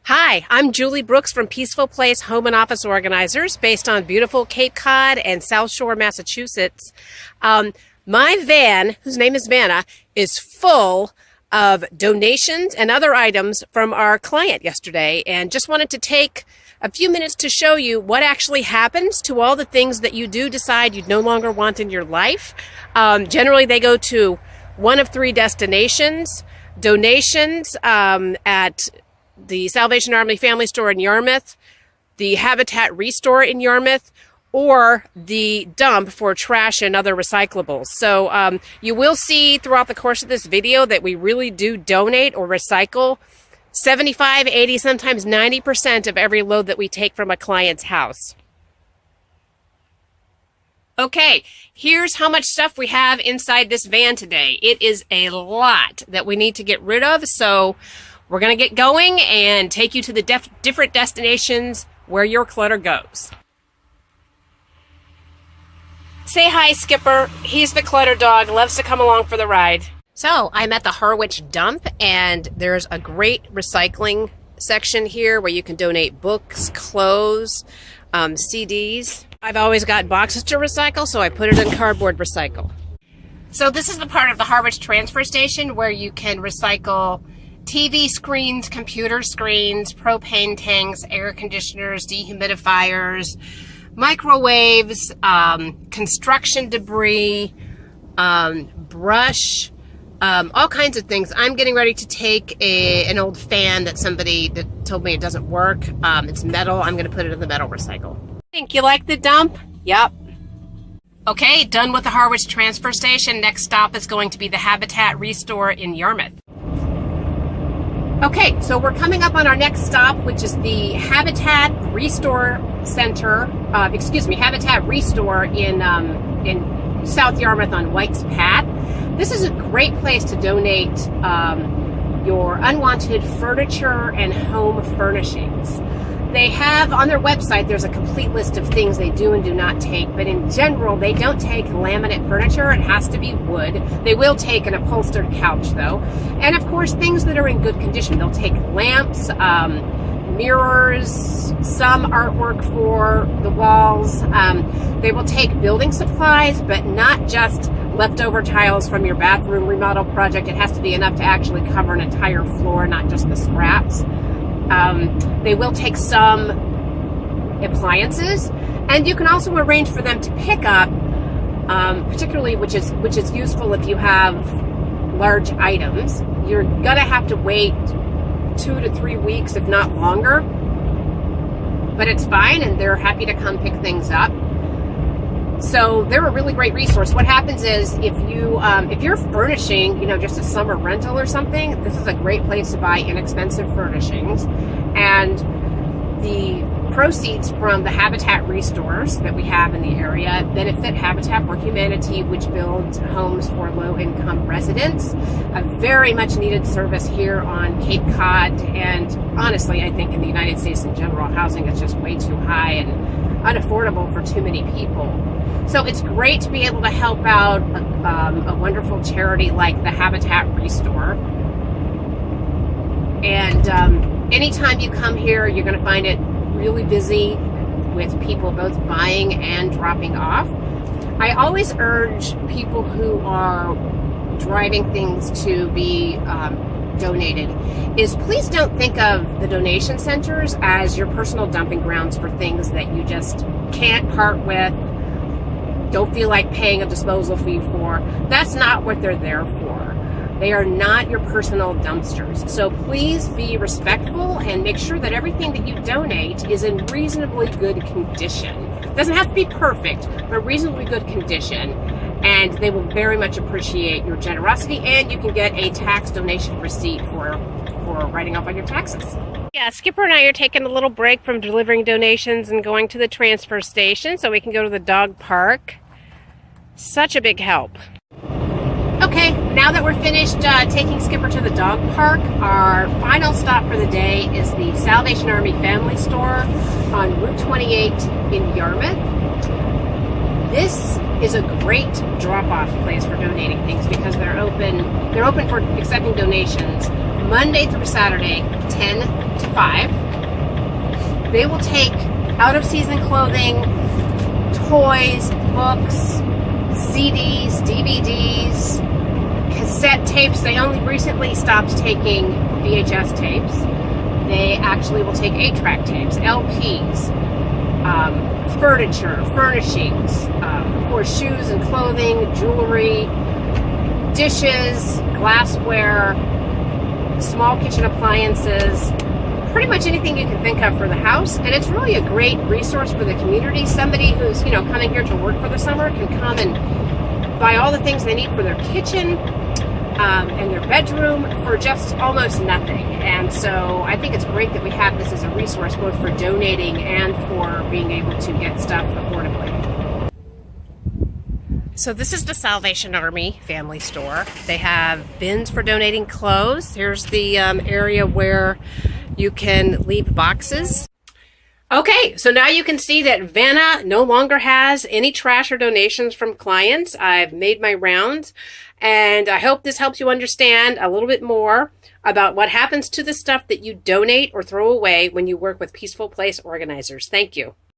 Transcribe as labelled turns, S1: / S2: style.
S1: Hi, I'm Julie Brooks from Peaceful Place Home and Office Organizers, based on beautiful Cape Cod and South Shore, Massachusetts. My van, whose name is Vanna, is full of donations and other items from our client yesterday, and just wanted to take a few minutes to show you what actually happens to all the things that you do decide you no longer want in your life. Generally, they go to one of three destinations: donations at the Salvation Army Family Store in Yarmouth, the Habitat Restore in Yarmouth, or the dump for trash and other recyclables. So you will see throughout the course of this video that we really do donate or recycle 75, 80, sometimes 90% of every load that we take from a client's house. Okay, here's how much stuff we have inside this van today. It is a lot that we need to get rid of, so we're going to get going and take you to the different destinations where your clutter goes. Say hi, Skipper. He's the clutter dog, loves to come along for the ride. So I'm at the Harwich dump, and there's a great recycling section here where you can donate books, clothes, CDs. I've always got boxes to recycle, so I put it in cardboard recycle. So this is the part of the Harwich transfer station where you can recycle TV screens, computer screens, propane tanks, air conditioners, dehumidifiers, microwaves, construction debris, brush, all kinds of things. I'm getting ready to take an old fan that somebody that told me it doesn't work. It's metal. I'm going to put it in the metal recycle. Think you like the dump? Yep. Okay, done with the Harwich transfer station. Next stop is going to be the Habitat Restore in Yarmouth. Okay, so we're coming up on our next stop, which is the Habitat Restore Center, Habitat Restore in South Yarmouth on White's Path. This is a great place to donate your unwanted furniture and home furnishings. They have on their website, there's a complete list of things they do and do not take, but in general, they don't take laminate furniture. It has to be wood. They will take an upholstered couch, though. And of course, things that are in good condition. They'll take lamps, mirrors, some artwork for the walls. They will take building supplies, but not just leftover tiles from your bathroom remodel project. It has to be enough to actually cover an entire floor, not just the scraps. They will take some appliances, and you can also arrange for them to pick up, particularly which is useful if you have large items. You're gonna have to wait 2 to 3 weeks, if not longer, but it's fine, and they're happy to come pick things up. So they're a really great resource. What happens is if you're furnishing, just a summer rental or something, this is a great place to buy inexpensive furnishings. And the proceeds from the Habitat Restores that we have in the area benefit Habitat for Humanity, which builds homes for low-income residents. A very much needed service here on Cape Cod, and honestly, I think in the United States in general, housing is just way too high and unaffordable for too many people. So it's great to be able to help out a wonderful charity like the Habitat Restore. And anytime you come here, you're going to find it really busy with people both buying and dropping off. I always urge people who are driving things to be donated is please don't think of the donation centers as your personal dumping grounds for things that you just can't part with, don't feel like paying a disposal fee for. That's not what they're there for. They are not your personal dumpsters. So please be respectful and make sure that everything that you donate is in reasonably good condition. It doesn't have to be perfect, but reasonably good condition. And they will very much appreciate your generosity, and you can get a tax donation receipt for writing off on your taxes. Yeah, Skipper and I are taking a little break from delivering donations and going to the transfer station so we can go to the dog park. Such a big help. Okay, now that we're finished taking Skipper to the dog park, our final stop for the day is the Salvation Army Family Store on Route 28 in Yarmouth. This is a great drop-off place for donating things because they're open for accepting donations Monday through Saturday, 10 to 5. They will take out-of-season clothing, toys, books, CDs, DVDs, cassette tapes. They only recently stopped taking VHS tapes. They actually will take 8-track tapes, LPs, furniture, furnishings, of course, shoes and clothing, jewelry, dishes, glassware, small kitchen appliances, pretty much anything you can think of for the house. And it's really a great resource for the community. Somebody who's, coming here to work for the summer can come and buy all the things they need for their kitchen and their bedroom for just almost nothing. And so I think it's great that we have this as a resource both for donating and for being able to get stuff affordably. So this is the Salvation Army Family Store. They have bins for donating clothes. Here's the area where you can leave boxes. Okay, so now you can see that Vanna no longer has any trash or donations from clients. I've made my rounds, and I hope this helps you understand a little bit more about what happens to the stuff that you donate or throw away when you work with Peaceful Place organizers. Thank you.